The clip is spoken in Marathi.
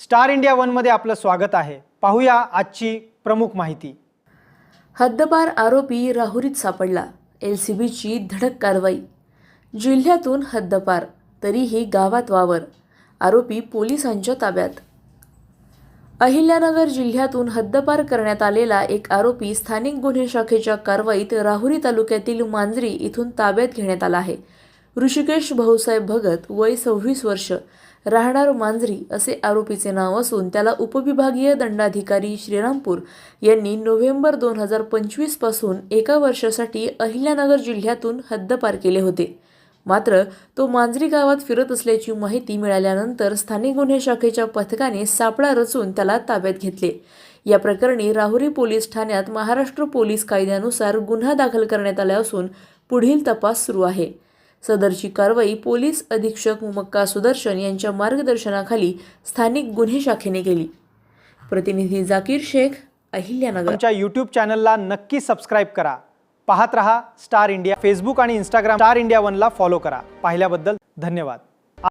स्टार इंडिया वन मध्ये आपलं स्वागत आहे। पाहूया आजची प्रमुख माहिती। हद्दपार आरोपी राहुरीत सापडला, एलसीबीची धडक कारवाई। जिल्ह्यातून हद्दपार, तरीही गावात वावर, आरोपी पोलिसांच्या ताब्यात। अहिल्यानगर जिल्ह्यातून हद्दपार करण्यात आलेला एक आरोपी स्थानिक गुन्हे शाखेच्या कारवाईत राहुरी तालुक्यातील मांजरी इथून ताब्यात घेण्यात आला आहे। ऋषिकेश भाऊसाहेब भगत, वय 26 वर्ष, राहणार मांजरी असे आरोपीचे नाव असून त्याला उपविभागीय दंडाधिकारी श्रीरामपूर यांनी नोव्हेंबर 2025 पासून 1 वर्षासाठी अहिल्यानगर जिल्ह्यातून हद्दपार केले होते। मात्र तो मांजरी गावात फिरत असल्याची माहिती मिळाल्यानंतर स्थानिक गुन्हे शाखेच्या पथकाने सापळा रचून त्याला ताब्यात घेतले। या प्रकरणी राहुरी पोलीस ठाण्यात महाराष्ट्र पोलीस कायद्यानुसार गुन्हा दाखल करण्यात आला असून पुढील तपास सुरू आहे। सदरची कारवाई पोलीस अधीक्षक मुमक्का सुदर्शन यांच्या मार्गदर्शनाखाली स्थानिक गुन्हे शाखेने केली। प्रतिनिधी जाकीर शेख, अहिल्यानगर। आमच्या YouTube चॅनलला नक्की सबस्क्राइब करा। पाहत रहा स्टार इंडिया। फेसबुक आणि इंस्टाग्राम स्टार इंडिया वन ला फॉलो करा। पाहिल्याबद्दल धन्यवाद।